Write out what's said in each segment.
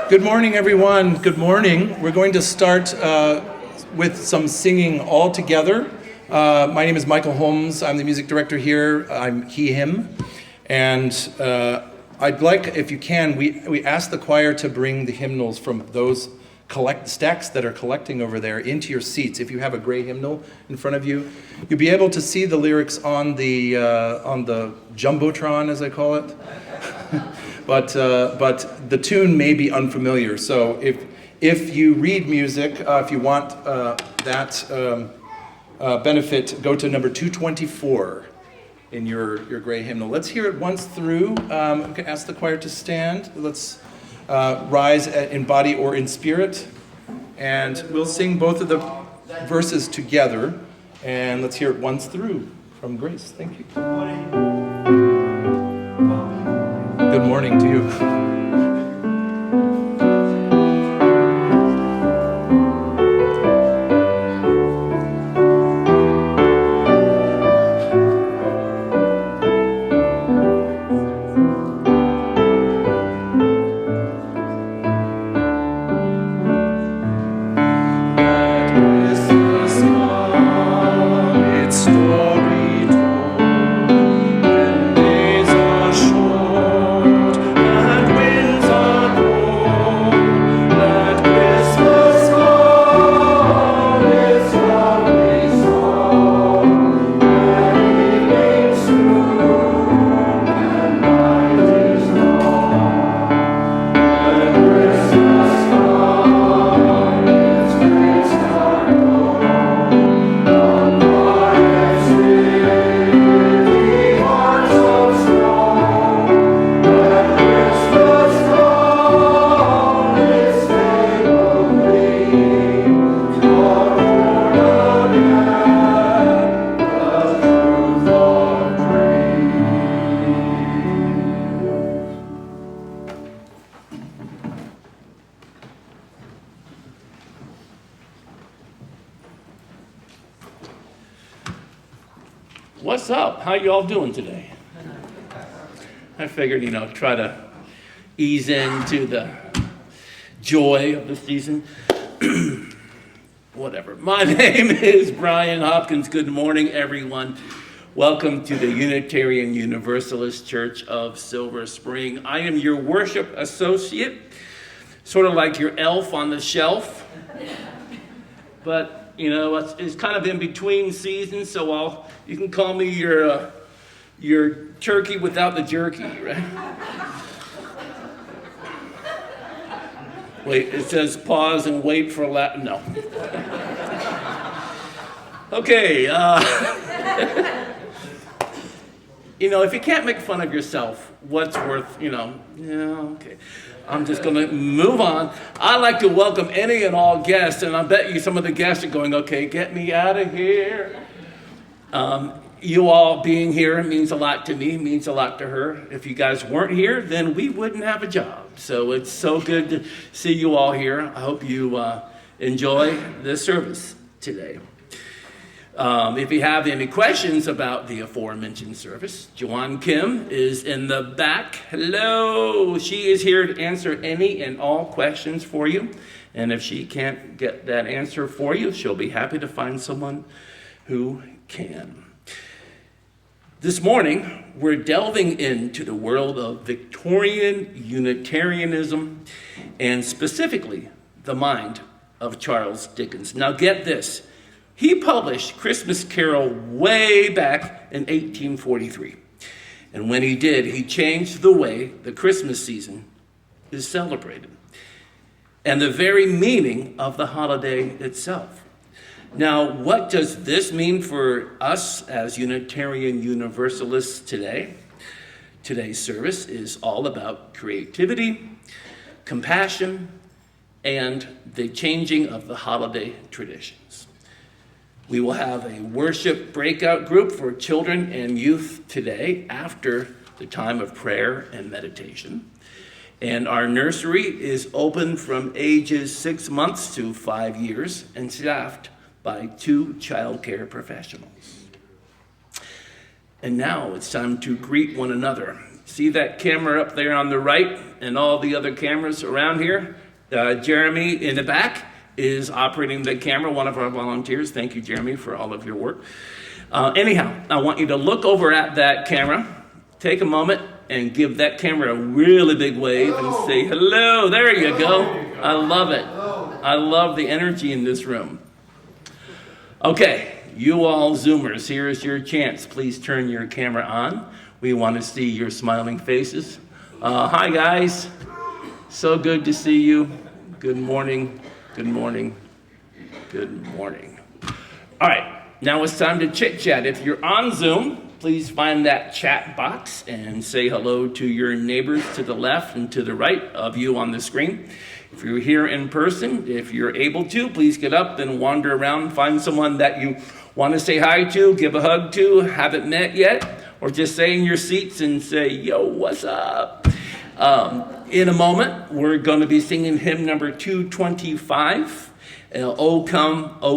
Good morning, everyone. Good morning. We're going to start with some singing all together. My name is Michael Holmes. I'm the music director here. I'm he, him. And I'd like, if you can, we ask the choir to bring the hymnals from those stacks that are collecting over there into your seats. If you have a gray hymnal in front of you, you'll be able to see the lyrics on the jumbotron, as I call it. But the tune may be unfamiliar. So if you read music, if you want that benefit, go to number 224 in your gray hymnal. Let's hear it once through. We can ask the choir to stand. Let's rise in body or in spirit. And we'll sing both of the verses together. And let's hear it once through from Grace. Thank you. Good morning to you. What's up? How you all doing today? I figured, try to ease into the joy of the season. Whatever. My name is Brian Hopkins. Good morning, everyone. Welcome to the Unitarian Universalist Church of Silver Spring. I am your worship associate, sort of like your elf on the shelf. But it's kind of in between seasons, so you can call me your turkey without the jerky, right? Wait, it says pause and wait for Latin. No. Okay. If you can't make fun of yourself, what's worth, okay. I'm just going to move on. I'd like to welcome any and all guests, and I bet you some of the guests are going, okay, get me out of here. You all being here means a lot to me, means a lot to her. If you guys weren't here, then we wouldn't have a job. So it's so good to see you all here. I hope you enjoy this service today. If you have any questions about the aforementioned service, Joanne Kim is in the back. Hello. She is here to answer any and all questions for you. And if she can't get that answer for you, she'll be happy to find someone who can. This morning, we're delving into the world of Victorian Unitarianism and specifically the mind of Charles Dickens. Now get this. He published Christmas Carol way back in 1843. And when he did, he changed the way the Christmas season is celebrated and the very meaning of the holiday itself. Now, what does this mean for us as Unitarian Universalists today? Today's service is all about creativity, compassion, and the changing of the holiday traditions. We will have a worship breakout group for children and youth today after the time of prayer and meditation. And our nursery is open from ages 6 months to 5 years and staffed by 2 child care professionals. And now it's time to greet one another. see that camera up there on the right and all the other cameras around here? Jeremy in the back is operating the camera, one of our volunteers. Thank you, Jeremy, for all of your work. Anyhow, I want you to look over at that camera, take a moment, and give that camera a really big wave and say, hello, there you go. I love it. I love the energy in this room. Okay, you all Zoomers, here is your chance. Please turn your camera on. We want to see your smiling faces. Hi, guys. So good to see you. Good morning. Good morning. Good morning. All right, now it's time to chit-chat. If you're on Zoom, please find that chat box and say hello to your neighbors to the left and to the right of you on the screen. If you're here in person, if you're able to, please get up and wander around, find someone that you want to say hi to, give a hug to, haven't met yet, or just stay in your seats and say, yo, what's up? In a moment, we're going to be singing hymn number 225, O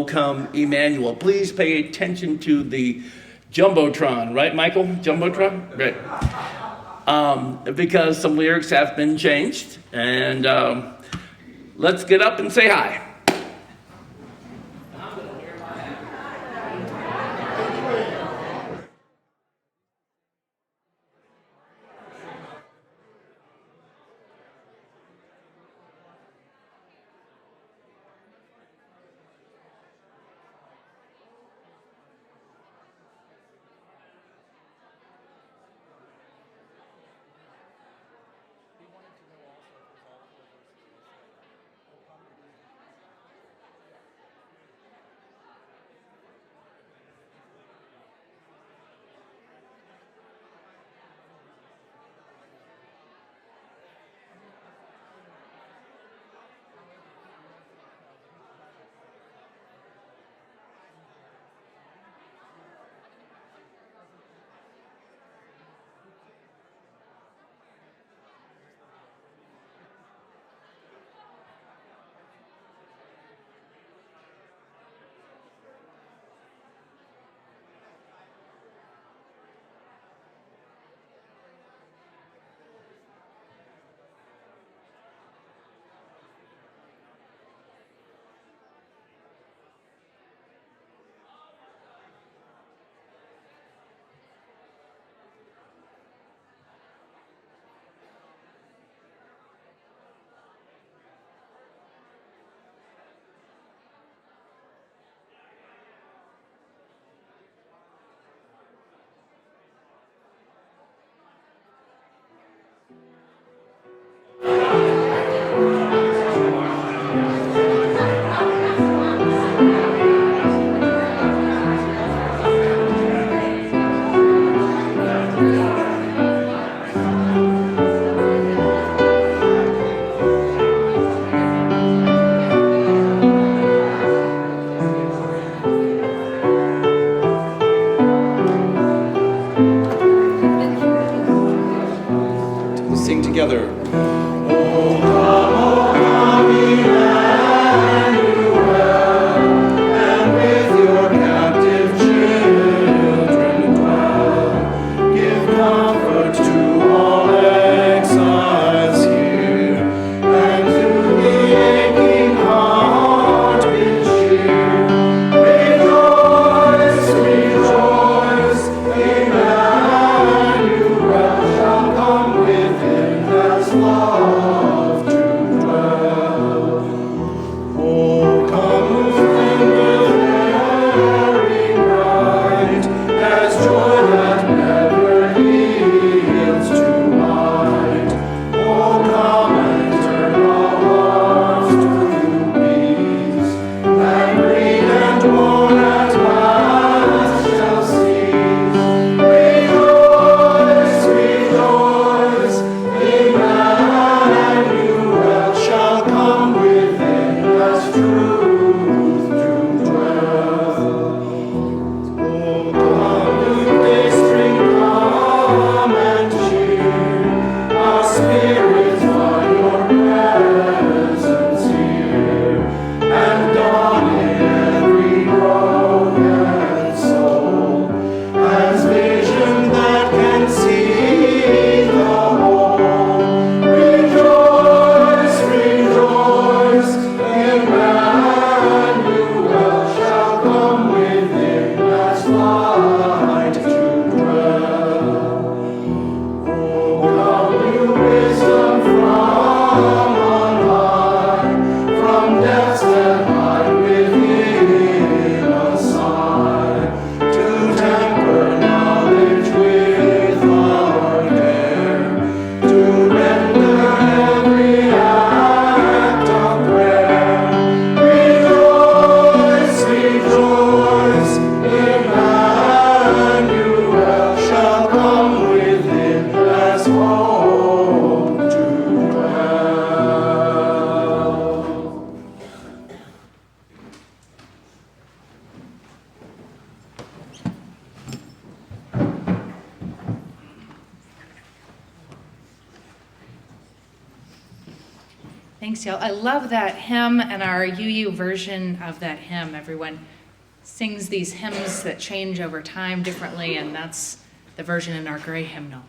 Come, Emmanuel. Please pay attention to the Jumbotron, right, Michael? Jumbotron? Right. Because some lyrics have been changed, and let's get up and say hi. Thanks, y'all. I love that hymn and our UU version of that hymn. Everyone sings these hymns that change over time differently, and that's the version in our gray hymnal.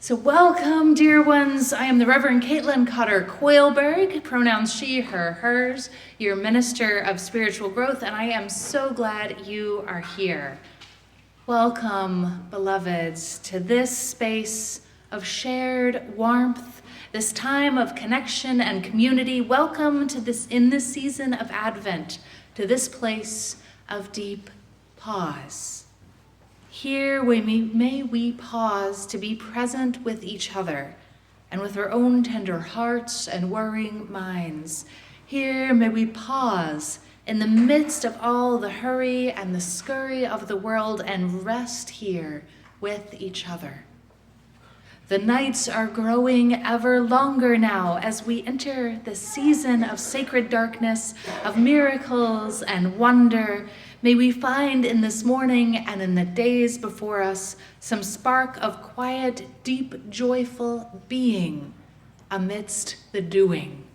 So welcome, dear ones. I am the Reverend Caitlin Cotter Coilberg, pronouns she, her, hers, your minister of spiritual growth, and I am so glad you are here. Welcome, beloveds, to this space of shared warmth, this time of connection and community. Welcome to this, in this season of Advent, to this place of deep pause. Here may we pause to be present with each other and with our own tender hearts and worrying minds. Here may we pause in the midst of all the hurry and the scurry of the world and rest here with each other. The nights are growing ever longer now as we enter the season of sacred darkness, of miracles and wonder. May we find in this morning and in the days before us some spark of quiet, deep, joyful being amidst the doing.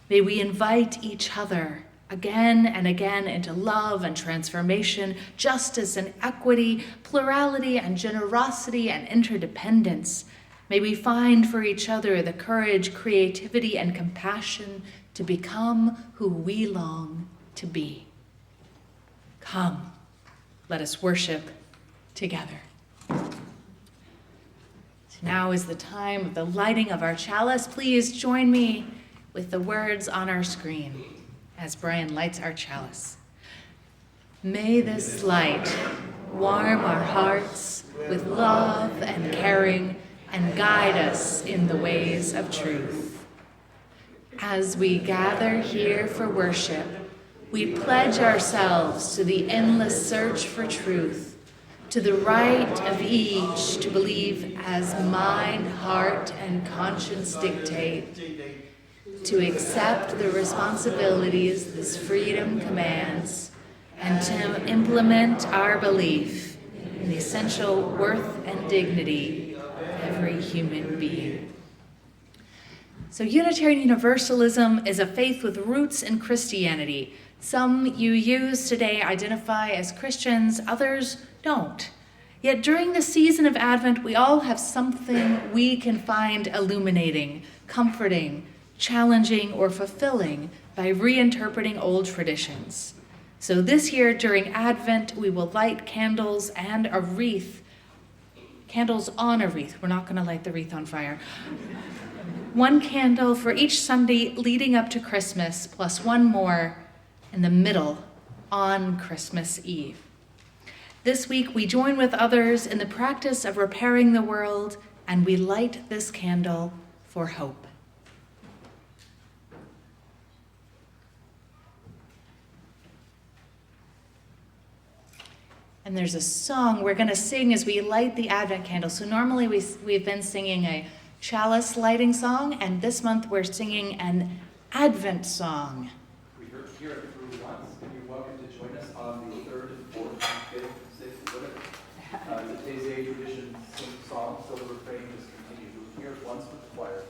May we invite each other again and again into love and transformation, justice and equity, plurality and generosity and interdependence. May we find for each other the courage, creativity, and compassion to become who we long to be. Come, let us worship together. So now is the time of the lighting of our chalice. Please join me with the words on our screen as Brian lights our chalice. May this light warm our hearts with love and caring and guide us in the ways of truth. As we gather here for worship, we pledge ourselves to the endless search for truth, to the right of each to believe as mind, heart, and conscience dictate, to accept the responsibilities this freedom commands, and to implement our belief in the essential worth and dignity of every human being. So Unitarian Universalism is a faith with roots in Christianity. Some UUs today identify as Christians, others don't. Yet during the season of Advent, we all have something we can find illuminating, comforting, challenging, or fulfilling by reinterpreting old traditions. So this year during Advent, we will light candles and a wreath, candles on a wreath. We're not going to light the wreath on fire. One candle for each Sunday leading up to Christmas, plus one more in the middle on Christmas Eve. This week, we join with others in the practice of repairing the world, and we light this candle for hope. And there's a song we're going to sing as we light the Advent candle. So normally we've been singing a chalice lighting song, and this month we're singing an Advent song. We hear it through once, and you're welcome to join us on the 3rd, 4th, 5th, 6th, whatever. The Taizé tradition song, so the refrain just continues. We'll hear it once with the choir.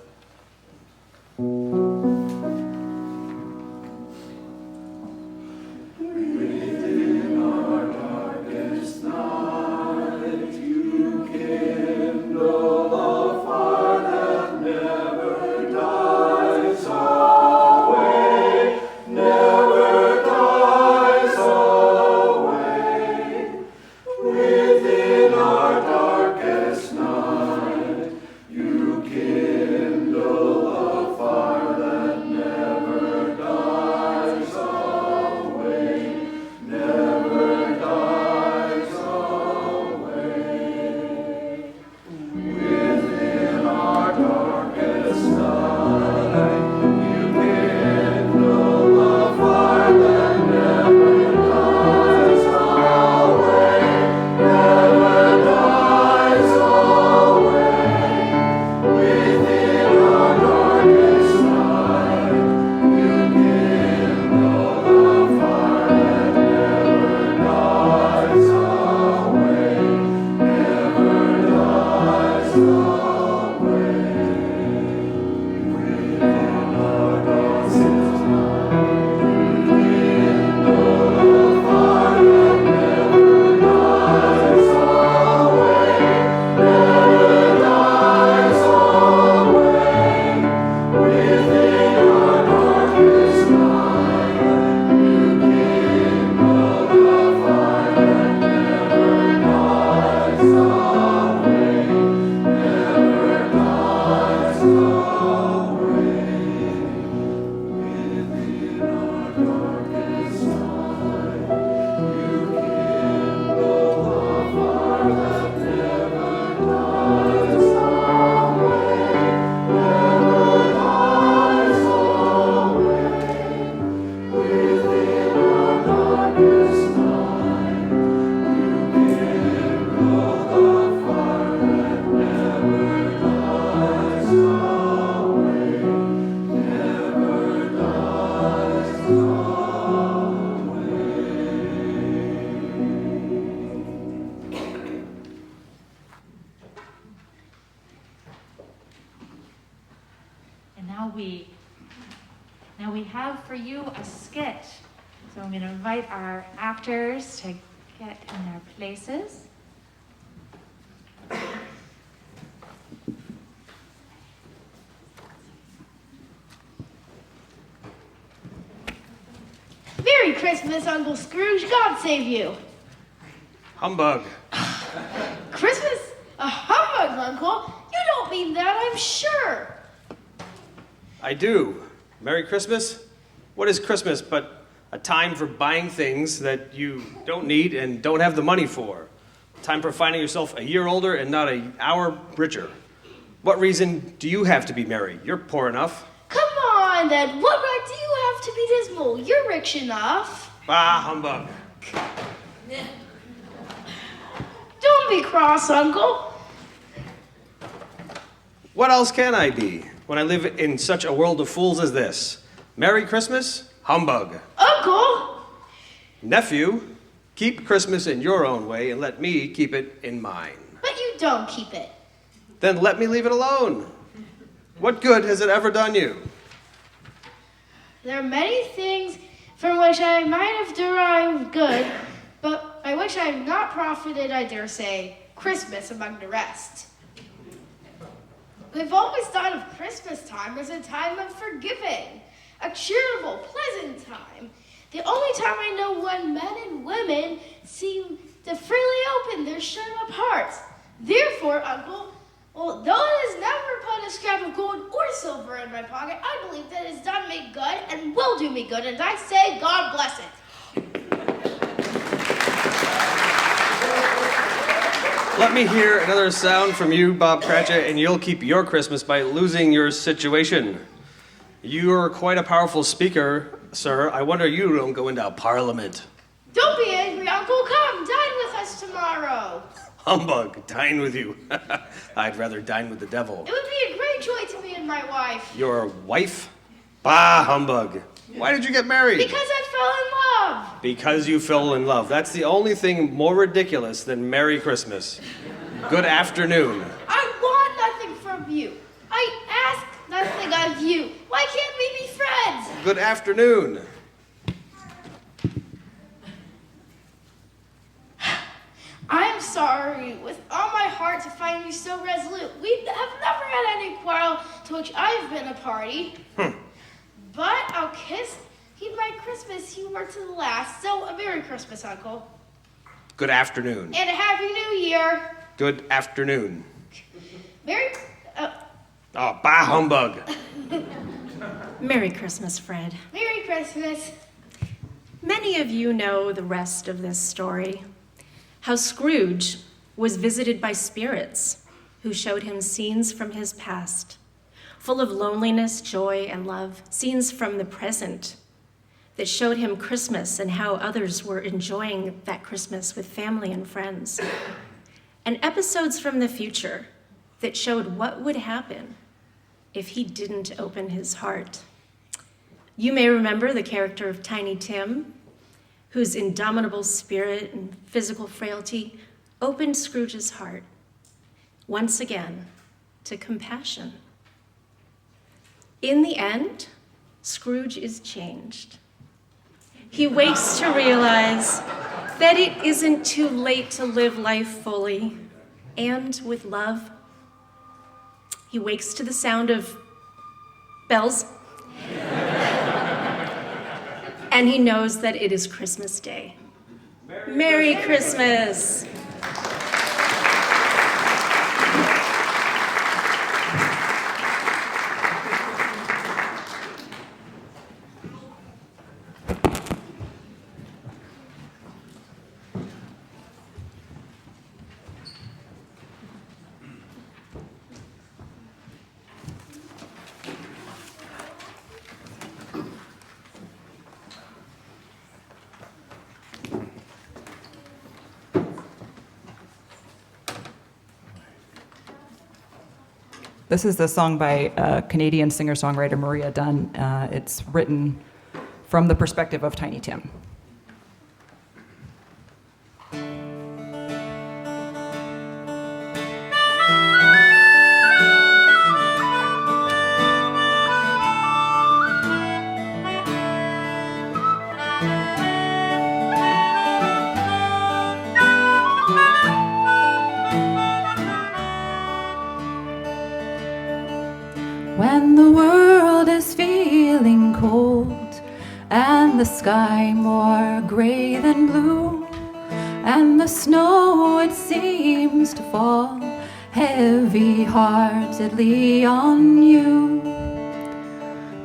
Kindle a fire. And now we have for you a skit. So I'm going to invite our actors to get in their places. Merry Christmas, Uncle Scrooge. God save you. Humbug. Christmas? A humbug, Uncle? You don't mean that, I'm sure. I do. Merry Christmas? What is Christmas but a time for buying things that you don't need and don't have the money for? A time for finding yourself a year older and not an hour richer. What reason do you have to be merry? You're poor enough. Come on, then. What right do you have to be dismal? You're rich enough. Bah, humbug. Don't be cross, Uncle. What else can I be when I live in such a world of fools as this? Merry Christmas? Humbug. Uncle! Nephew, keep Christmas in your own way and let me keep it in mine. But you don't keep it. Then let me leave it alone. What good has it ever done you? There are many things from which I might have derived good, but by which I have not profited, I dare say, Christmas among the rest. We've always thought of Christmas time as a time of forgiving, a cheerful, pleasant time. The only time I know when men and women seem to freely open their shut-up hearts. Therefore, Uncle, though it has never put a scrap of gold or silver in my pocket, I believe that it has done me good and will do me good, and I say God bless it. Let me hear another sound from you, Bob Cratchit, and you'll keep your Christmas by losing your situation. You're quite a powerful speaker, sir. I wonder you don't go into Parliament. Don't be angry, Uncle. Come, dine with us tomorrow. Humbug, dine with you. I'd rather dine with the devil. It would be a great joy to me and my wife. Your wife? Bah, humbug. Why did you get married? Because I fell in love. Because you fell in love. That's the only thing more ridiculous than Merry Christmas. Good afternoon. I want nothing from you. I ask nothing of you. Why can't we be friends? Good afternoon. I am sorry with all my heart to find you so resolute. We have never had any quarrel to which I have been a party. But I'll keep my Christmas humor to the last. So a Merry Christmas, Uncle. Good afternoon. And a Happy New Year. Good afternoon. Merry... Oh, bah, humbug. Merry Christmas, Fred. Merry Christmas. Many of you know the rest of this story. How Scrooge was visited by spirits who showed him scenes from his past, full of loneliness, joy, and love, scenes from the present that showed him Christmas and how others were enjoying that Christmas with family and friends, and episodes from the future that showed what would happen if he didn't open his heart. You may remember the character of Tiny Tim, whose indomitable spirit and physical frailty opened Scrooge's heart, once again, to compassion. In the end, Scrooge is changed. He wakes to realize that it isn't too late to live life fully and with love. He wakes to the sound of bells. And he knows that it is Christmas Day. Merry Christmas! This is the song by Canadian singer-songwriter Maria Dunn. It's written from the perspective of Tiny Tim. When the world is feeling cold and the sky more gray than blue and the snow it seems to fall heavy-heartedly on you,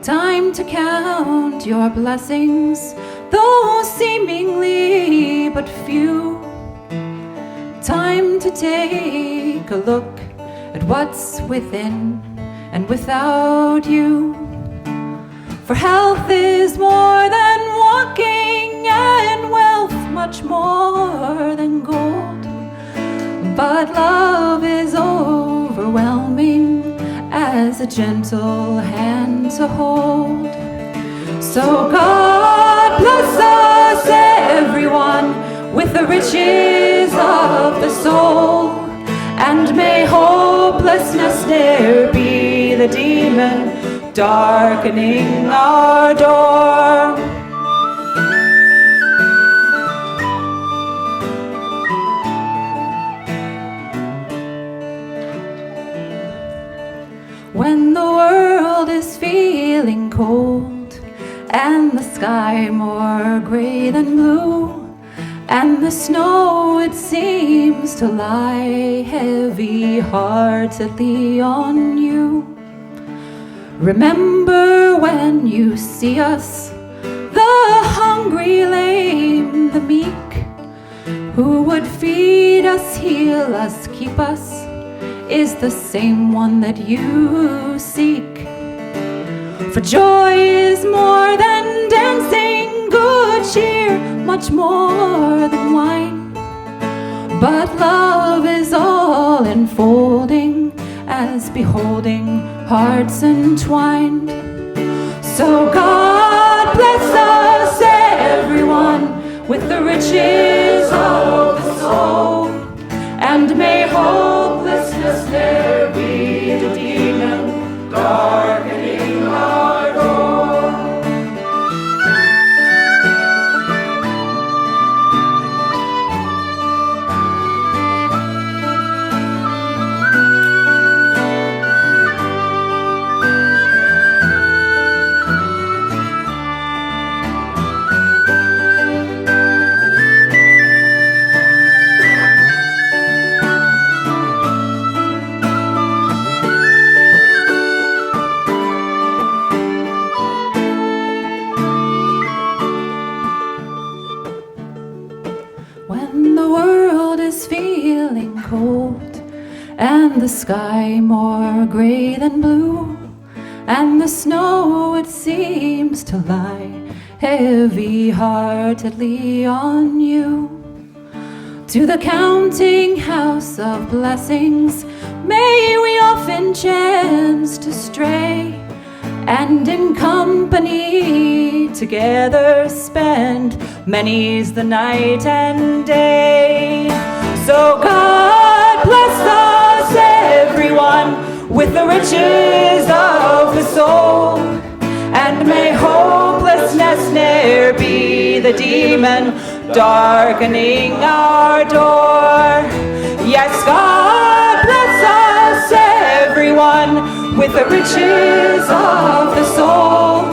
time to count your blessings, though seemingly but few. Time to take a look at what's within and without you. For health is more than walking, and wealth much more than gold. But love is overwhelming as a gentle hand to hold. So God bless us everyone with the riches of the soul, and may hopelessness ne'er be the demon darkening our door. When the world is feeling cold and the sky more gray than blue, and the snow it seems to lie heavy-heartedly on you, remember when you see us, the hungry, lame, the meek, who would feed us, heal us, keep us, is the same one that you seek. For joy is more than dancing, good cheer much more than wine, but love is all enfolding as beholding hearts entwined. So God bless us everyone with the riches of the soul, and may hopelessness ne'er be the demon darkening our door. When the world is feeling cold and the sky more gray than blue, and the snow it seems to lie heavy-heartedly on you, to the counting house of blessings may we often chance to stray, and in company together spend many's the night and day. So God bless us everyone with the riches of the soul, and may hopelessness ne'er be the demon darkening our door. Yes, God bless us everyone with the riches of the soul,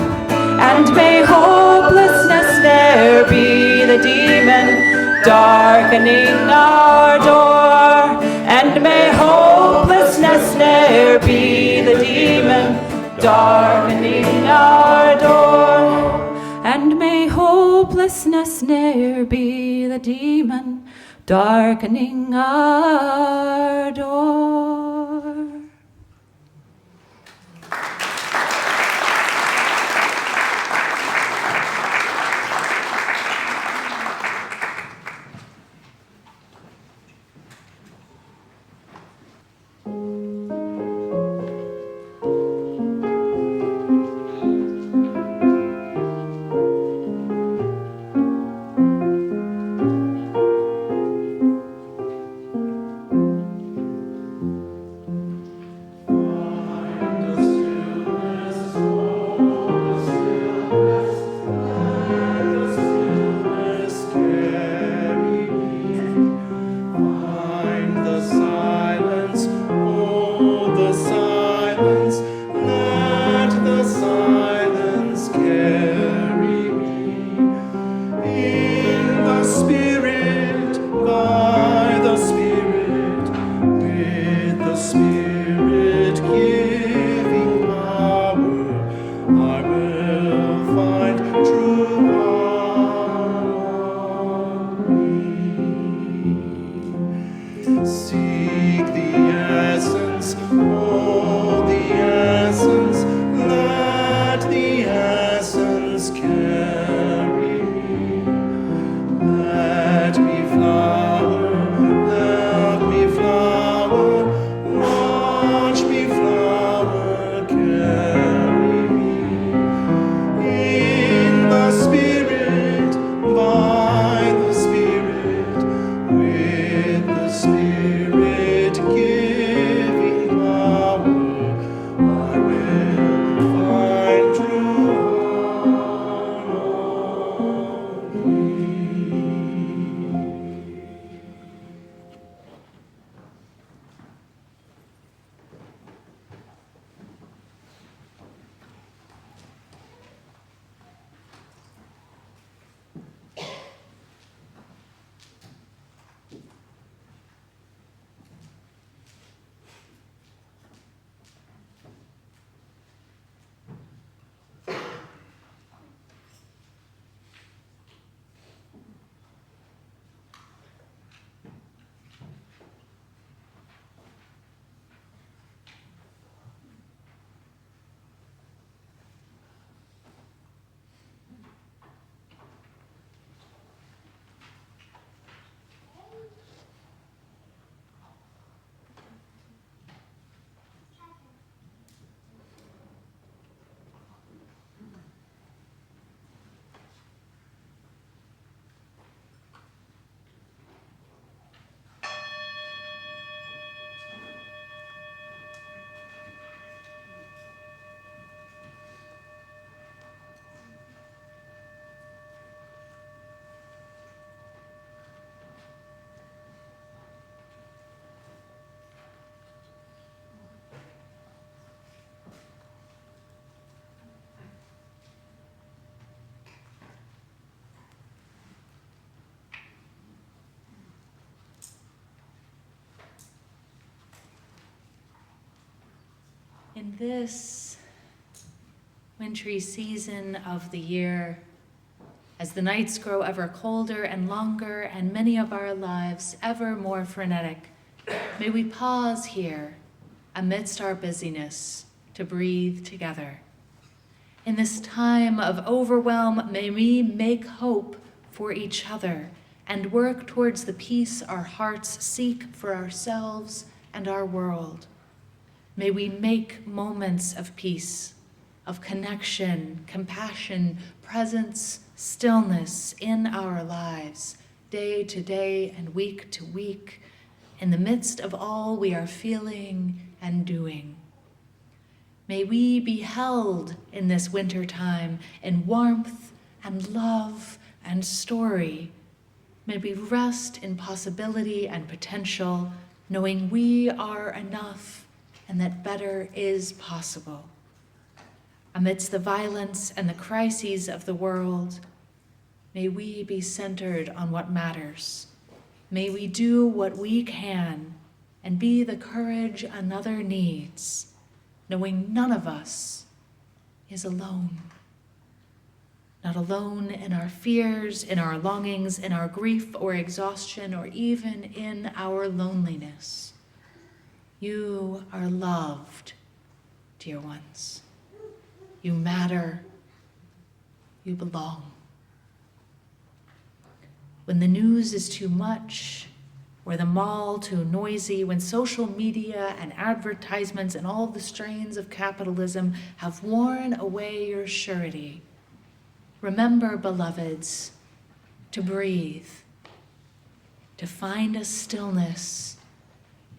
and may hopelessness ne'er be the demon darkening our door. And may hopelessness ne'er be the demon darkening our door. And may hopelessness ne'er be the demon darkening our door. In this wintry season of the year, as the nights grow ever colder and longer and many of our lives ever more frenetic, may we pause here amidst our busyness to breathe together. In this time of overwhelm, may we make hope for each other and work towards the peace our hearts seek for ourselves and our world. May we make moments of peace, of connection, compassion, presence, stillness in our lives, day to day and week to week, in the midst of all we are feeling and doing. May we be held in this winter time in warmth and love and story. May we rest in possibility and potential, knowing we are enough and that better is possible. Amidst the violence and the crises of the world, may we be centered on what matters. May we do what we can and be the courage another needs, knowing none of us is alone. Not alone in our fears, in our longings, in our grief or exhaustion, or even in our loneliness. You are loved, dear ones. You matter. You belong. When the news is too much, or the mall too noisy, when social media and advertisements and all the strains of capitalism have worn away your surety, remember, beloveds, to breathe, to find a stillness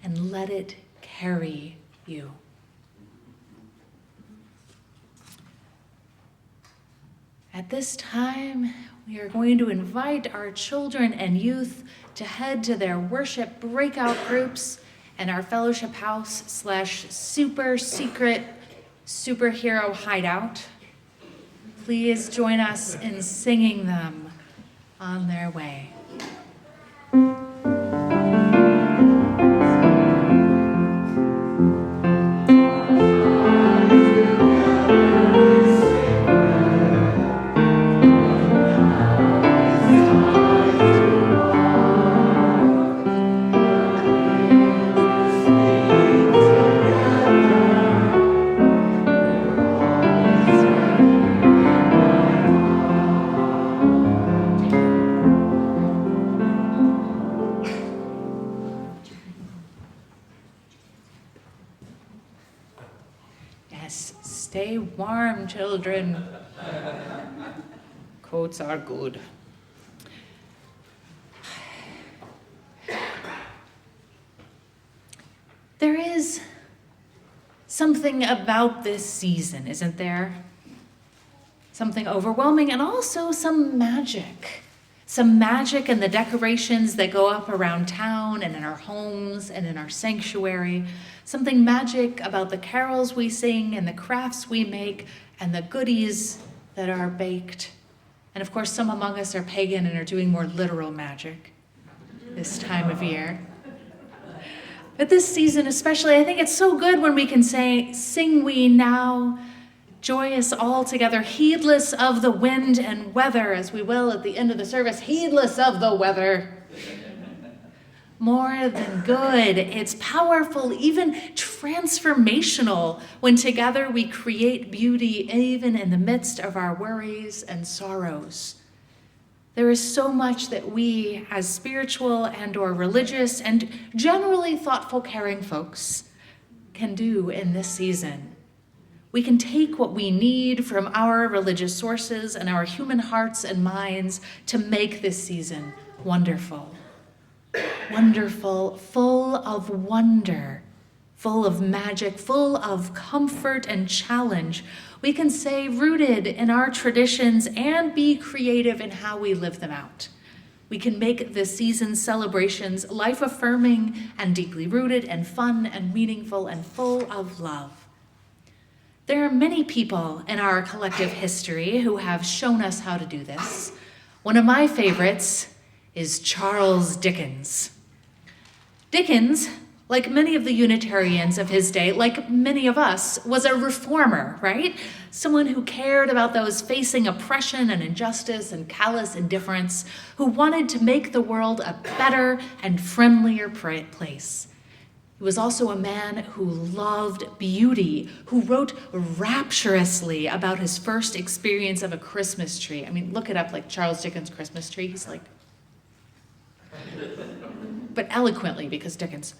and let it carry you. At this time, we are going to invite our children and youth to head to their worship breakout groups and our fellowship house / super secret superhero hideout. Please join us in singing them on their way. Stay warm, children. Coats are good. There is something about this season, isn't there? Something overwhelming and also some magic. Some magic in the decorations that go up around town and in our homes and in our sanctuary. Something magic about the carols we sing and the crafts we make and the goodies that are baked. And of course, some among us are pagan and are doing more literal magic this time of year. But this season especially, I think it's so good when we can say, sing we now, joyous all together, heedless of the wind and weather, as we will at the end of the service, heedless of the weather. More than good, it's powerful, even transformational, when together we create beauty even in the midst of our worries and sorrows. There is so much that we, as spiritual and or religious and generally thoughtful, caring folks, can do in this season. We can take what we need from our religious sources and our human hearts and minds to make this season wonderful. Wonderful, full of wonder, full of magic, full of comfort and challenge. We can say rooted in our traditions and be creative in how we live them out. We can make this season's celebrations life-affirming and deeply rooted and fun and meaningful and full of love. There are many people in our collective history who have shown us how to do this. One of my favorites is Charles Dickens. Dickens, Like many of the Unitarians of his day, like many of us, was a reformer, right? Someone who cared about those facing oppression and injustice and callous indifference, who wanted to make the world a better and friendlier place. He was also a man who loved beauty, who wrote rapturously about his first experience of a Christmas tree. I mean, look it up, like Charles Dickens' Christmas tree. He's like, but eloquently, because Dickens.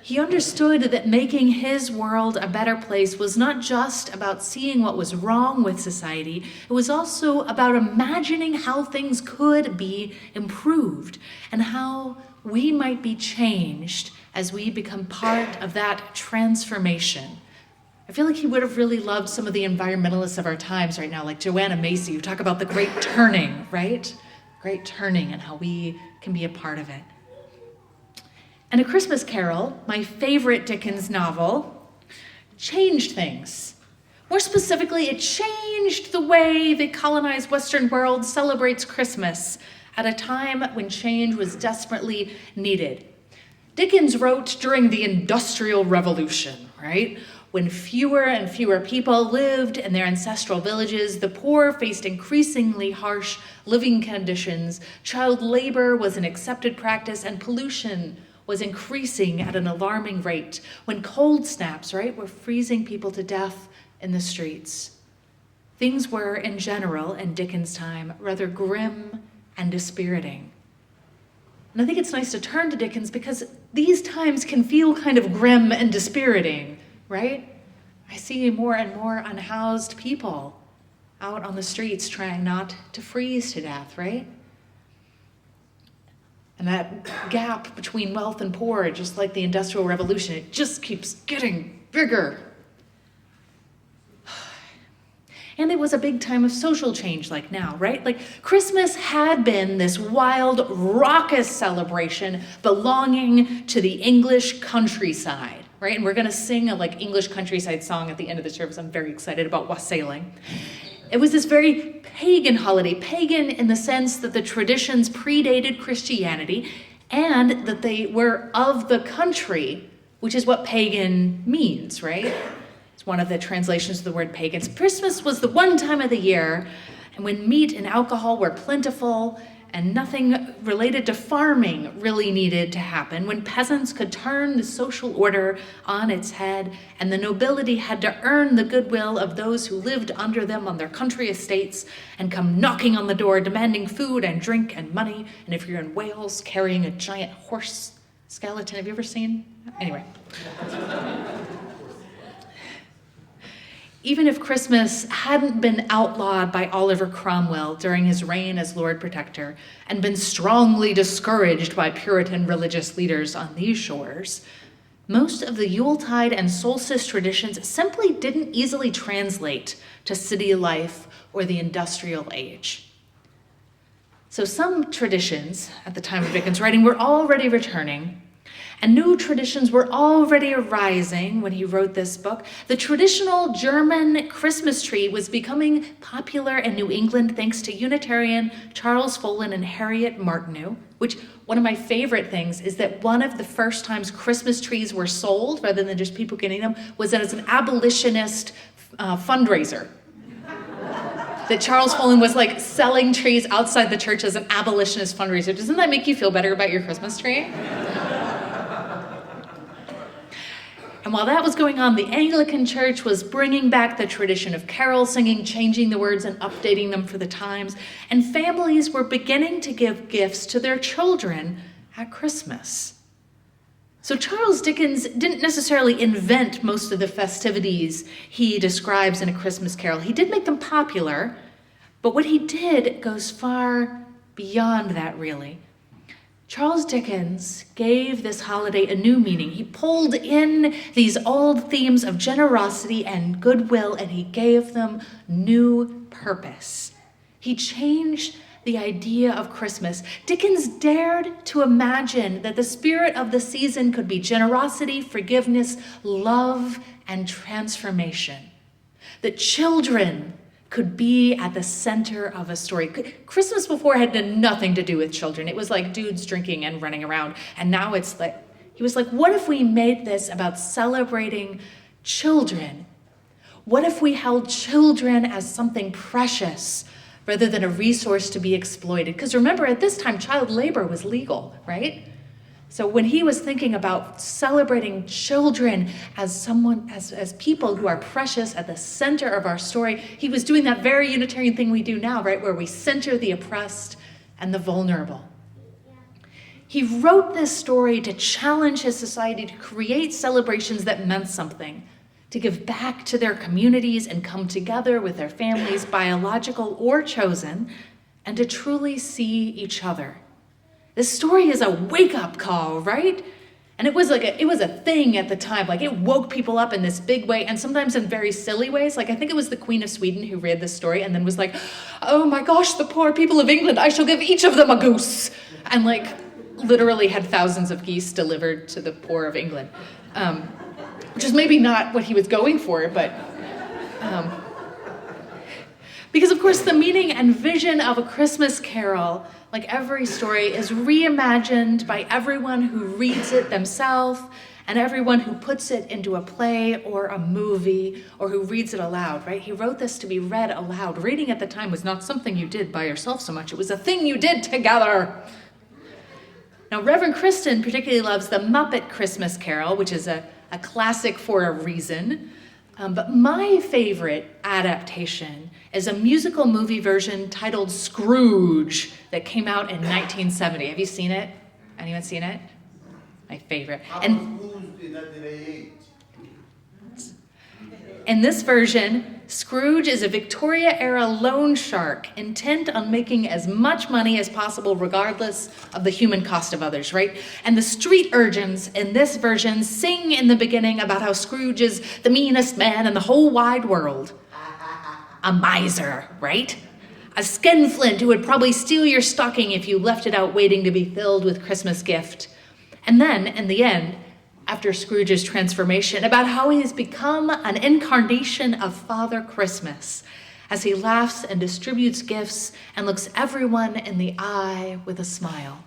He understood that making his world a better place was not just about seeing what was wrong with society, it was also about imagining how things could be improved and how we might be changed as we become part of that transformation. I feel like he would have really loved some of the environmentalists of our times right now, like Joanna Macy, who talk about the great turning, right? Great turning and how we can be a part of it. And A Christmas Carol, my favorite Dickens novel, changed things. More specifically, it changed the way the colonized Western world celebrates Christmas at a time when change was desperately needed. Dickens wrote during the Industrial Revolution, right? When fewer and fewer people lived in their ancestral villages, the poor faced increasingly harsh living conditions, child labor was an accepted practice, and pollution was increasing at an alarming rate, when cold snaps, right, were freezing people to death in the streets. Things were, in general, in Dickens' time, rather grim and dispiriting. And I think it's nice to turn to Dickens because these times can feel kind of grim and dispiriting, right? I see more and more unhoused people out on the streets trying not to freeze to death, right? And that gap between wealth and poor, just like the Industrial Revolution, it just keeps getting bigger. And it was a big time of social change like now, right? Like Christmas had been this wild, raucous celebration belonging to the English countryside, right? And we're gonna sing a like English countryside song at the end of the service. I'm very excited about wassailing. It was this very pagan holiday, pagan in the sense that the traditions predated Christianity and that they were of the country, which is what pagan means, right? It's one of the translations of the word pagans. Christmas was the one time of the year and when meat and alcohol were plentiful and nothing related to farming really needed to happen, when peasants could turn the social order on its head and the nobility had to earn the goodwill of those who lived under them on their country estates and come knocking on the door demanding food and drink and money, and if you're in Wales, carrying a giant horse skeleton. Have you ever seen? Anyway. Even if Christmas hadn't been outlawed by Oliver Cromwell during his reign as Lord Protector and been strongly discouraged by Puritan religious leaders on these shores, most of the Yuletide and solstice traditions simply didn't easily translate to city life or the industrial age. So some traditions at the time of Dickens' writing were already returning, and new traditions were already arising when he wrote this book. The traditional German Christmas tree was becoming popular in New England thanks to Unitarian Charles Follen and Harriet Martineau, which one of my favorite things is that one of the first times Christmas trees were sold, rather than just people getting them, was as an abolitionist fundraiser. That Charles Follen was like selling trees outside the church as an abolitionist fundraiser. Doesn't that make you feel better about your Christmas tree? And while that was going on, the Anglican Church was bringing back the tradition of carol singing, changing the words and updating them for the times. And families were beginning to give gifts to their children at Christmas. So Charles Dickens didn't necessarily invent most of the festivities he describes in A Christmas Carol. He did make them popular, but what he did goes far beyond that, really. Charles Dickens gave this holiday a new meaning. He pulled in these old themes of generosity and goodwill, and he gave them new purpose. He changed the idea of Christmas. Dickens dared to imagine that the spirit of the season could be generosity, forgiveness, love, and transformation. That children could be at the center of a story. Christmas before had nothing to do with children. It was like dudes drinking and running around. And now it's like, He was like, what if we made this about celebrating children? What if we held children as something precious rather than a resource to be exploited? Because remember, at this time, child labor was legal, right? So when he was thinking about celebrating children as people who are precious at the center of our story, he was doing that very Unitarian thing we do now, right? Where we center the oppressed and the vulnerable. He wrote this story to challenge his society to create celebrations that meant something, to give back to their communities and come together with their families, biological or chosen, and to truly see each other. This story is a wake-up call, right? And it was a thing at the time. Like, it woke people up in this big way, and sometimes in very silly ways. Like, I think it was the Queen of Sweden who read this story and then was like, oh my gosh, the poor people of England, I shall give each of them a goose. And like, literally had thousands of geese delivered to the poor of England. Which is maybe not what he was going for, but... because of course the meaning and vision of a Christmas carol, like every story, is reimagined by everyone who reads it themselves and everyone who puts it into a play or a movie or who reads it aloud, right? He wrote this to be read aloud. Reading at the time was not something you did by yourself so much. It was a thing you did together. Now, Reverend Kristen particularly loves the Muppet Christmas Carol, which is a classic for a reason. But my favorite adaptation is a musical movie version titled Scrooge that came out in 1970. Have you seen it? Anyone seen it? My favorite. And in this version, Scrooge is a Victoria-era loan shark intent on making as much money as possible regardless of the human cost of others, right? And the street urchins in this version sing in the beginning about how Scrooge is the meanest man in the whole wide world. A miser, right? A skinflint who would probably steal your stocking if you left it out waiting to be filled with Christmas gift. And then, in the end, after Scrooge's transformation, about how he has become an incarnation of Father Christmas as he laughs and distributes gifts and looks everyone in the eye with a smile.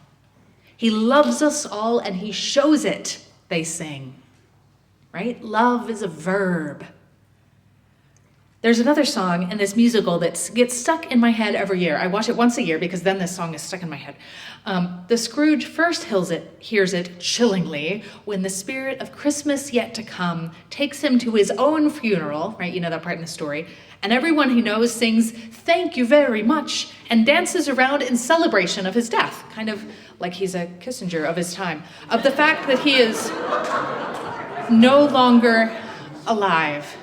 He loves us all and he shows it, they sing. Right? Love is a verb. There's another song in this musical that gets stuck in my head every year. I watch it once a year because then this song is stuck in my head. The Scrooge first hears it chillingly when the spirit of Christmas yet to come takes him to his own funeral, right? You know that part in the story. And everyone he knows sings, "Thank you very much," and dances around in celebration of his death, kind of like he's a Kissinger of his time, of the fact that he is no longer alive.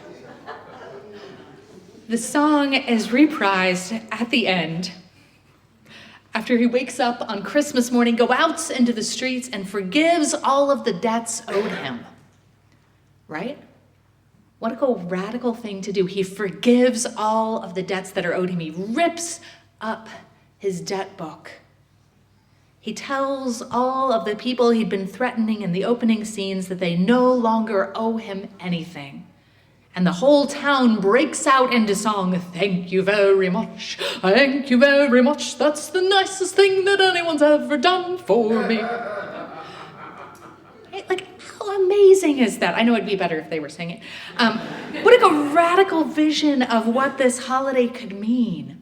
The song is reprised at the end after he wakes up on Christmas morning, goes out into the streets and forgives all of the debts owed him. Right? What a radical thing to do. He forgives all of the debts that are owed him. He rips up his debt book. He tells all of the people he'd been threatening in the opening scenes that they no longer owe him anything. And the whole town breaks out into song, "Thank you very much, thank you very much, that's the nicest thing that anyone's ever done for me." Like, how amazing is that? I know it'd be better if they were singing. What a radical vision of what this holiday could mean.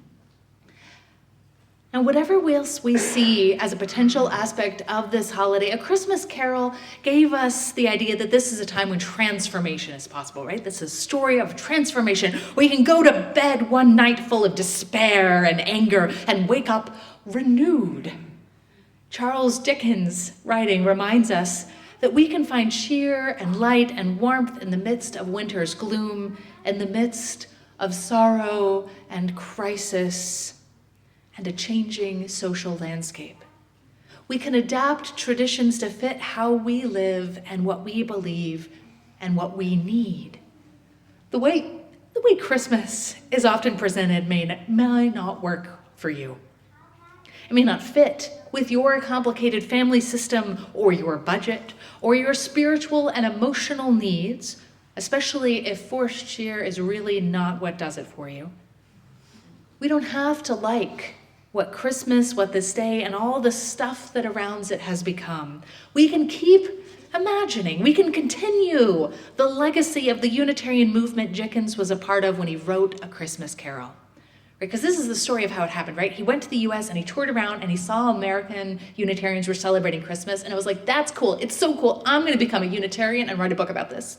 Now, whatever else we see as a potential aspect of this holiday, A Christmas Carol gave us the idea that this is a time when transformation is possible, right? This is a story of transformation where you can go to bed one night full of despair and anger and wake up renewed. Charles Dickens' writing reminds us that we can find cheer and light and warmth in the midst of winter's gloom, in the midst of sorrow and crisis, and a changing social landscape. We can adapt traditions to fit how we live and what we believe and what we need. The way Christmas is often presented may not work for you. It may not fit with your complicated family system or your budget or your spiritual and emotional needs, especially if forced cheer is really not what does it for you. We don't have to like what Christmas, what this day, and all the stuff that surrounds it has become. We can keep imagining. We can continue the legacy of the Unitarian movement Dickens was a part of when he wrote A Christmas Carol. Because this is the story of how it happened, right? He went to the US and he toured around and he saw American Unitarians were celebrating Christmas, and it was like, that's cool. It's so cool. I'm going to become a Unitarian and write a book about this.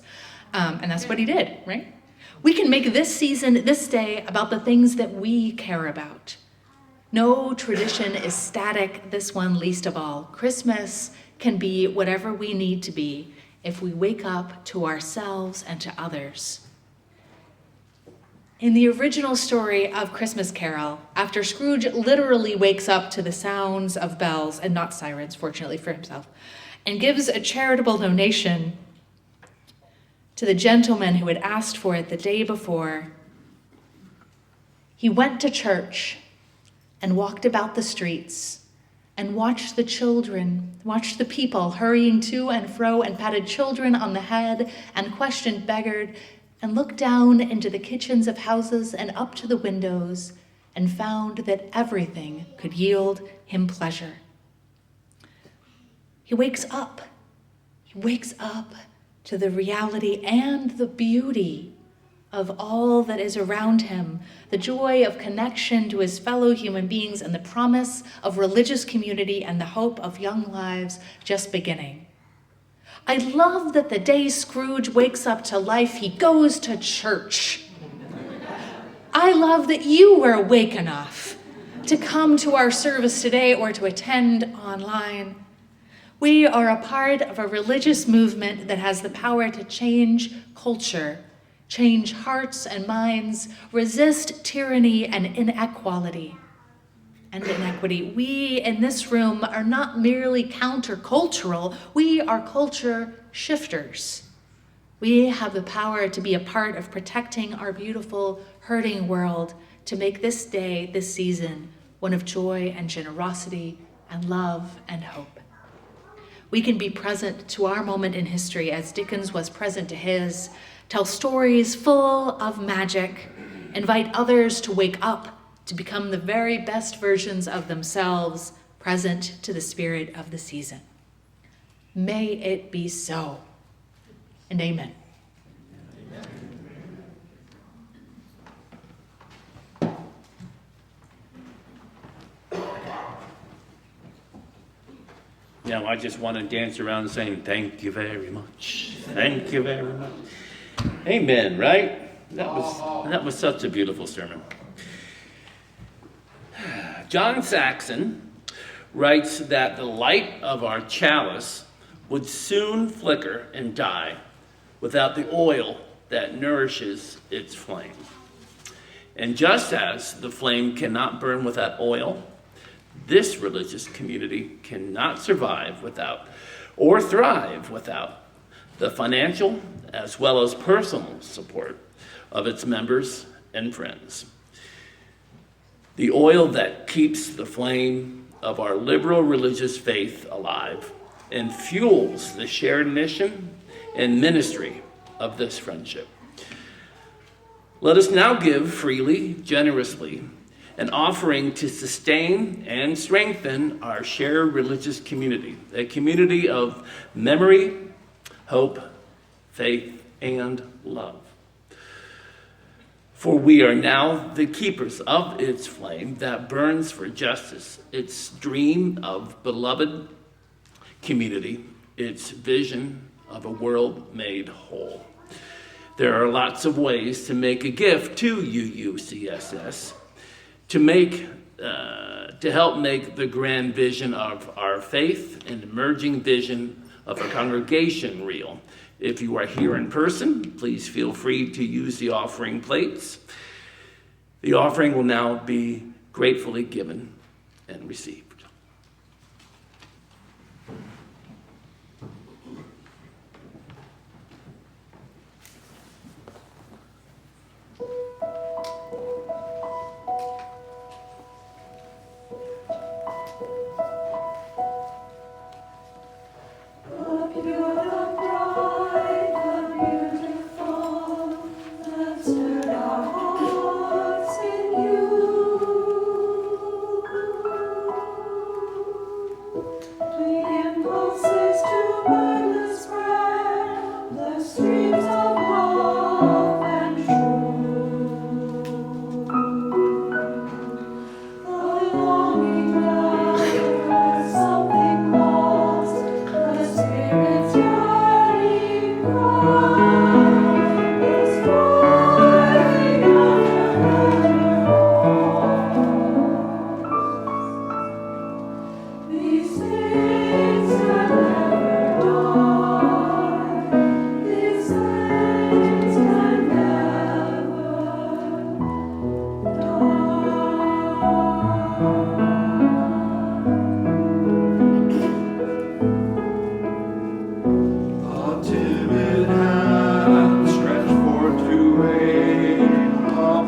And that's what he did, right? We can make this season, this day, about the things that we care about. No tradition is static, this one least of all. Christmas can be whatever we need to be if we wake up to ourselves and to others. In the original story of Christmas Carol, after Scrooge literally wakes up to the sounds of bells, and not sirens, fortunately for himself, and gives a charitable donation to the gentleman who had asked for it the day before, he went to church and walked about the streets and watched the children, watched the people hurrying to and fro, and patted children on the head and questioned beggared, and looked down into the kitchens of houses and up to the windows, and found that everything could yield him pleasure. He wakes up to the reality and the beauty of all that is around him, the joy of connection to his fellow human beings, and the promise of religious community and the hope of young lives just beginning. I love that the day Scrooge wakes up to life, he goes to church. I love that you were awake enough to come to our service today or to attend online. We are a part of a religious movement that has the power to change culture, change hearts and minds, resist tyranny and inequality. We in this room are not merely countercultural, we are culture shifters. We have the power to be a part of protecting our beautiful, hurting world, to make this day, this season, one of joy and generosity and love and hope. We can be present to our moment in history as Dickens was present to his, tell stories full of magic, invite others to wake up, to become the very best versions of themselves, present to the spirit of the season. May it be so, and amen. Now, I just want to dance around saying, thank you very much. Thank you very much. Amen, right? That was such a beautiful sermon. John Saxon writes that the light of our chalice would soon flicker and die without the oil that nourishes its flame. And just as the flame cannot burn without oil, this religious community cannot survive without or thrive without the financial as well as personal support of its members and friends. The oil that keeps the flame of our liberal religious faith alive and fuels the shared mission and ministry of this friendship. Let us now give freely, generously, an offering to sustain and strengthen our shared religious community, a community of memory, hope, faith, and love. For we are now the keepers of its flame that burns for justice, its dream of beloved community, its vision of a world made whole. There are lots of ways to make a gift to UUCSS, to help make the grand vision of our faith and emerging vision of a congregation real. If you are here in person, please feel free to use the offering plates. The offering will now be gratefully given and received.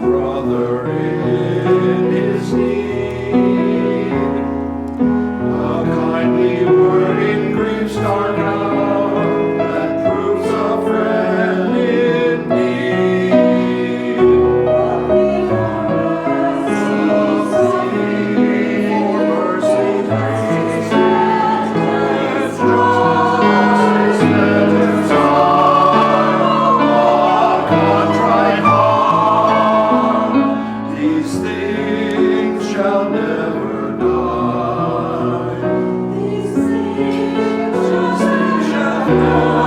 brother in his need. A kindly word in grief's dark hour that proves a friend in need. For mercy, grace, and justice that time a contrite heart. These things shall never die. These things shall never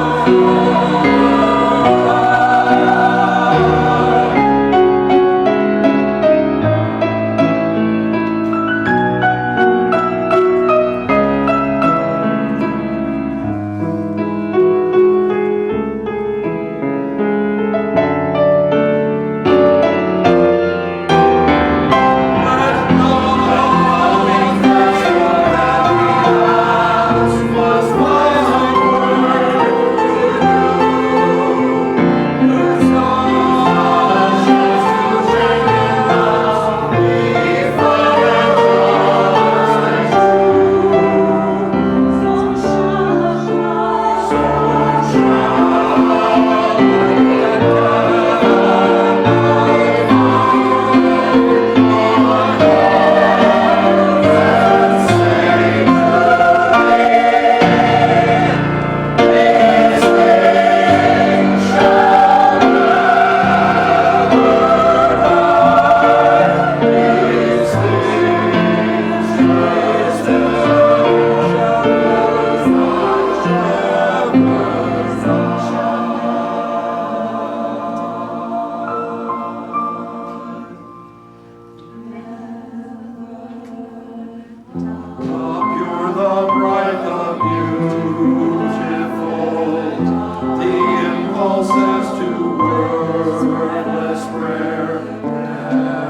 pure, the bright, the beautiful, the impulses to wordless prayer never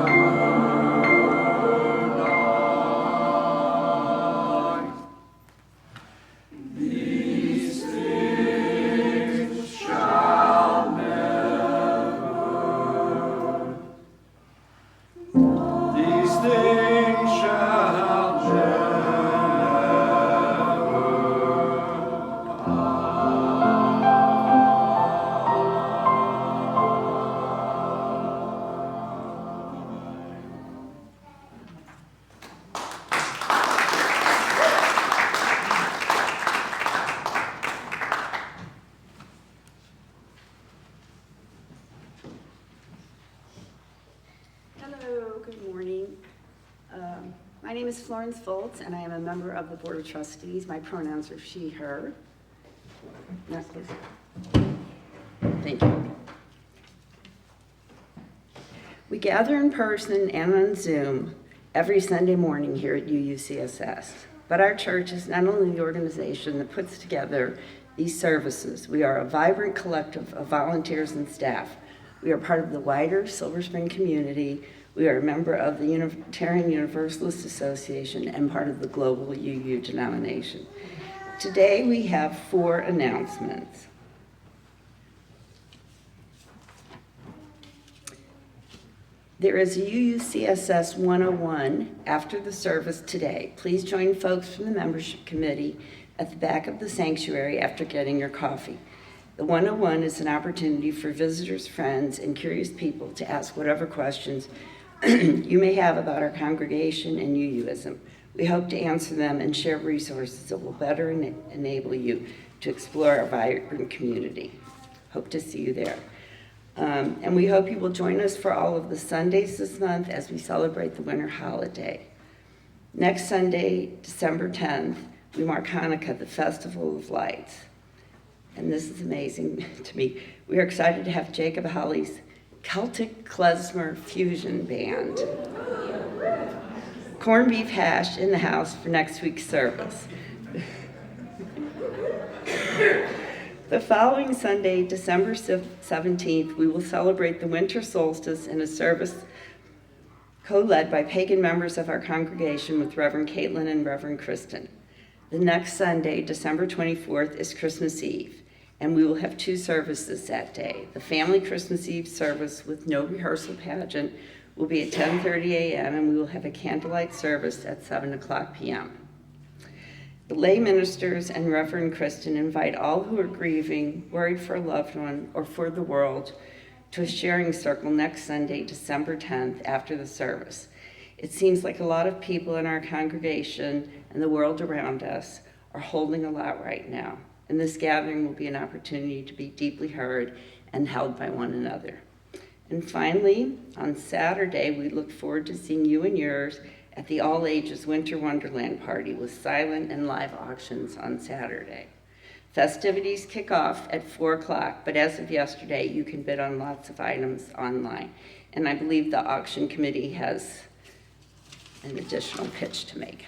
die. These things shall never. These things shall never. Hello, good morning. My name is Florence Foltz, and I am a member of the Board of Trustees. My pronouns are she, her. Next, please. Thank you. We gather in person and on Zoom every Sunday morning here at UUCSS. But our church is not only the organization that puts together these services. We are a vibrant collective of volunteers and staff. We are part of the wider Silver Spring community. We are a member of the Unitarian Universalists Association and part of the global UU denomination. Today we have 4 announcements. There is a UUCSS 101 after the service today. Please join folks from the membership committee at the back of the sanctuary after getting your coffee. The 101 is an opportunity for visitors, friends, and curious people to ask whatever questions you may have about our congregation and UUism. We hope to answer them and share resources that will better enable you to explore our vibrant community. Hope to see you there. And we hope you will join us for all of the Sundays this month as we celebrate the winter holiday. Next Sunday, December 10th, we mark Hanukkah, the Festival of Lights. And this is amazing to me. We are excited to have Jacob Hawley's Celtic Klezmer Fusion Band. Corned beef hash in the house for next week's service. The following Sunday, December 17th, we will celebrate the winter solstice in a service co-led by pagan members of our congregation with Reverend Caitlin and Reverend Kristen. The next Sunday, December 24th, is Christmas Eve. And we will have 2 services that day. The family Christmas Eve service with no rehearsal pageant will be at 10:30 a.m. and we will have a candlelight service at 7 o'clock p.m. The lay ministers and Reverend Kristen invite all who are grieving, worried for a loved one, or for the world to a sharing circle next Sunday, December 10th, after the service. It seems like a lot of people in our congregation and the world around us are holding a lot right now, and this gathering will be an opportunity to be deeply heard and held by one another. And finally, on Saturday, we look forward to seeing you and yours at the All Ages Winter Wonderland Party with silent and live auctions on Saturday. Festivities kick off at 4 o'clock, but as of yesterday, you can bid on lots of items online. And I believe the auction committee has an additional pitch to make.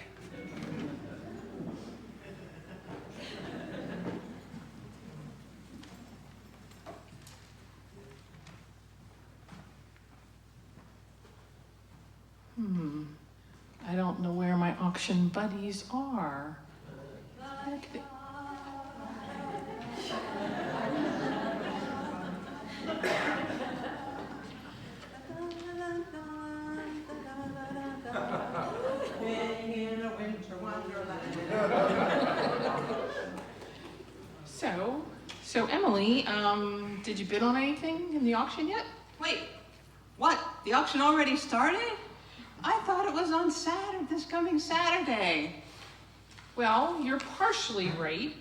I don't know where my auction buddies are. So Emily, did you bid on anything in the auction yet? Wait, what? The auction already started? I thought it was on Saturday, this coming Saturday. Well, you're partially right.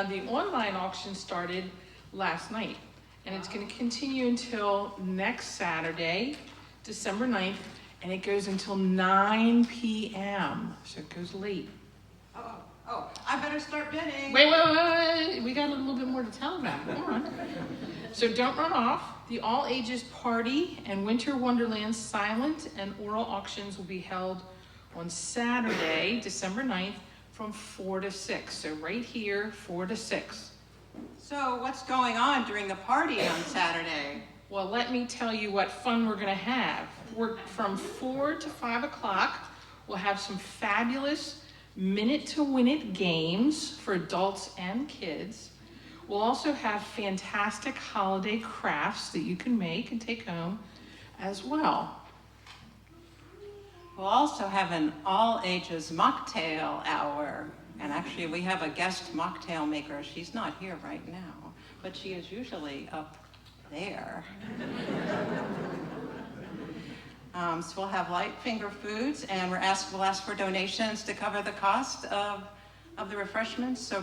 The online auction started last night, and it's going to continue until next Saturday, December 9th, and it goes until 9 p.m., so it goes late. Oh, I better start bidding. Wait. We got a little bit more to tell them. Come on. So don't run off. The All Ages Party and Winter Wonderland silent and oral auctions will be held on Saturday, December 9th from 4 to 6. So right here, 4 to 6. So what's going on during the party on Saturday? Well, let me tell you what fun we're going to have. We're from 4 to 5 o'clock. We'll have some fabulous minute-to-win-it games for adults and kids. We'll also have fantastic holiday crafts that you can make and take home as well. We'll also have an all-ages mocktail hour. And actually, we have a guest mocktail maker. She's not here right now, but she is usually up there. So we'll have light finger foods, and we'll ask for donations to cover the cost of the refreshments. So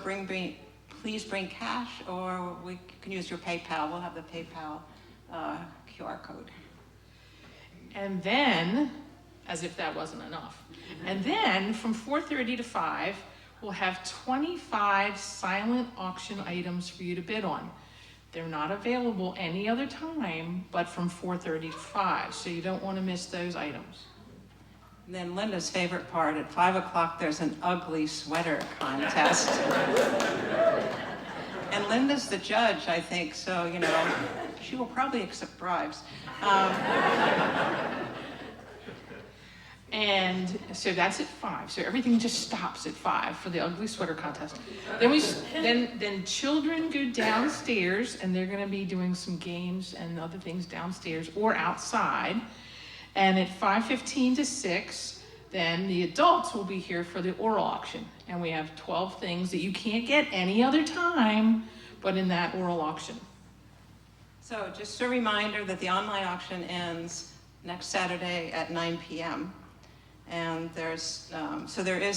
please bring cash, or we can use your PayPal. We'll have the PayPal QR code. And then, as if that wasn't enough, and then from 4:30 to 5, we'll have 25 silent auction items for you to bid on. They're not available any other time but from 4:30 to 5, so you don't want to miss those items. And then Linda's favorite part, at 5 o'clock, there's an ugly sweater contest. And Linda's the judge, I think, so, she will probably accept bribes. And so that's at 5. So everything just stops at 5 for the ugly sweater contest. Then children go downstairs, and they're going to be doing some games and other things downstairs or outside. And at 5:15 to 6, then the adults will be here for the oral auction. And we have 12 things that you can't get any other time but in that oral auction. So just a reminder that the online auction ends next Saturday at 9 p.m. And there is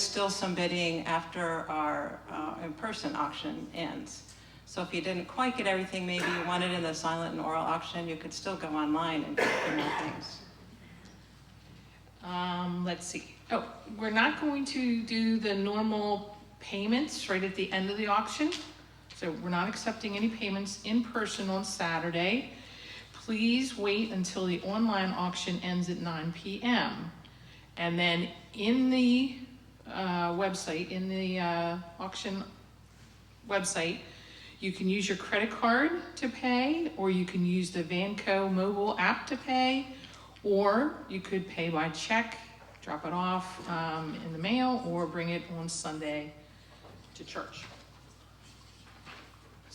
still some bidding after our in-person auction ends. So if you didn't quite get everything, maybe you wanted in the silent and oral auction, you could still go online and get more things. Let's see. Oh, we're not going to do the normal payments right at the end of the auction. So we're not accepting any payments in person on Saturday. Please wait until the online auction ends at 9 p.m. And then in the website, in the auction website, you can use your credit card to pay, or you can use the Vanco mobile app to pay, or you could pay by check, drop it off in the mail, or bring it on Sunday to church.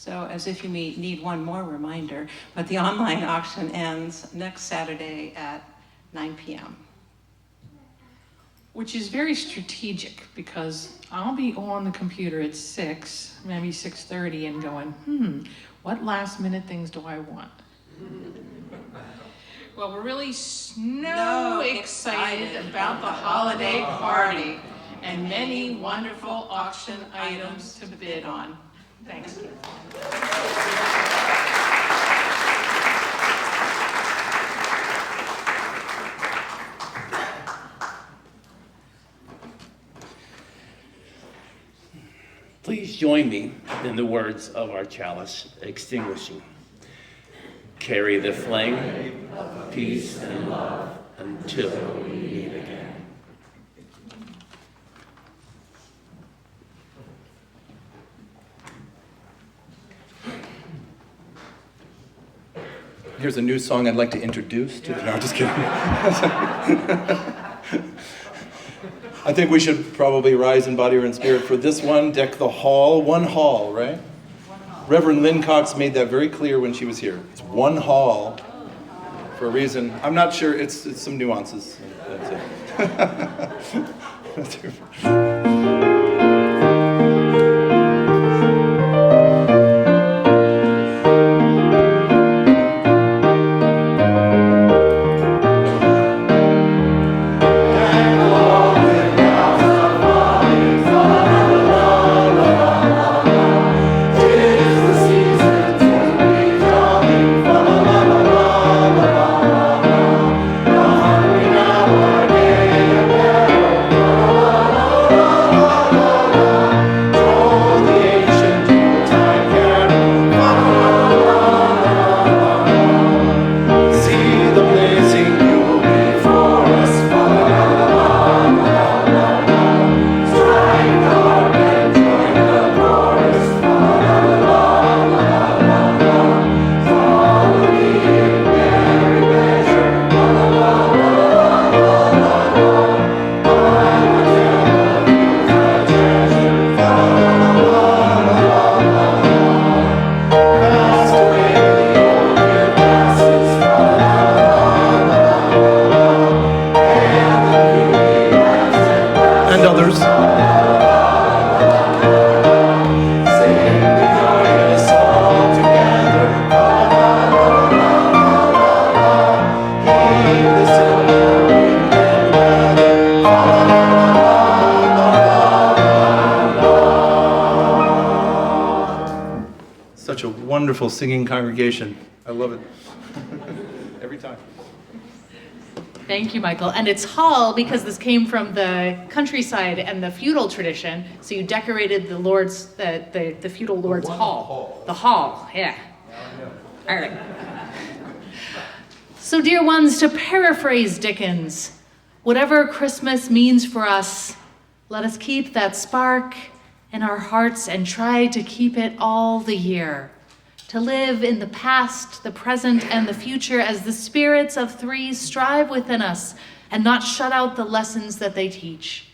So as if you need one more reminder, but the online auction ends next Saturday at 9 p.m. Which is very strategic because I'll be on the computer at 6, maybe 6:30 and going, what last minute things do I want? Well, we're really excited about the holiday party and many wonderful auction items to bid on. Thanks. Please join me in the words of our chalice extinguishing. Carry the flame of peace and love until we meet again. Here's a new song I'd like to introduce to the... No, I'm just kidding. I think we should probably rise in body or in spirit for this one. Deck the hall. One hall, right? Reverend Lynn Cox made that very clear when she was here. It's one hall for a reason. I'm not sure. It's some nuances. That's it. Such a wonderful singing congregation. I love it. Every time. Thank you, Michael. And it's hall because this came from the countryside and the feudal tradition. So you decorated the Lord's, the feudal Lord's hall. The hall, yeah. All right. So, dear ones, to paraphrase Dickens, whatever Christmas means for us, let us keep that spark in our hearts and try to keep it all the year. To live in the past, the present, and the future as the spirits of three strive within us and not shut out the lessons that they teach.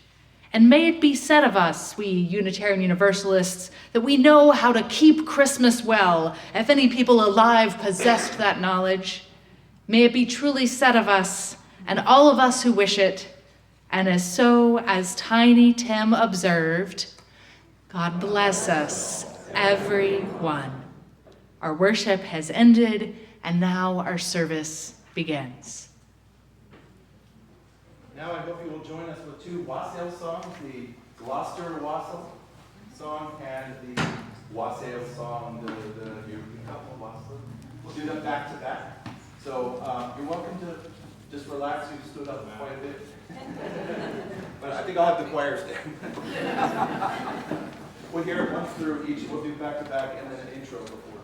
And may it be said of us, we Unitarian Universalists, that we know how to keep Christmas well, if any people alive possessed that knowledge. May it be truly said of us, and all of us who wish it, and as Tiny Tim observed, God bless us, everyone. Our worship has ended, and now our service begins. Now I hope you will join us with two wassail songs, the Gloucester wassail song and the wassail song, the European couple wassail. We'll do them back to back. So you're welcome to just relax. You stood up quite a bit. But I think I'll have the choir stand. We'll hear it once through each. We'll do back to back and then an intro before.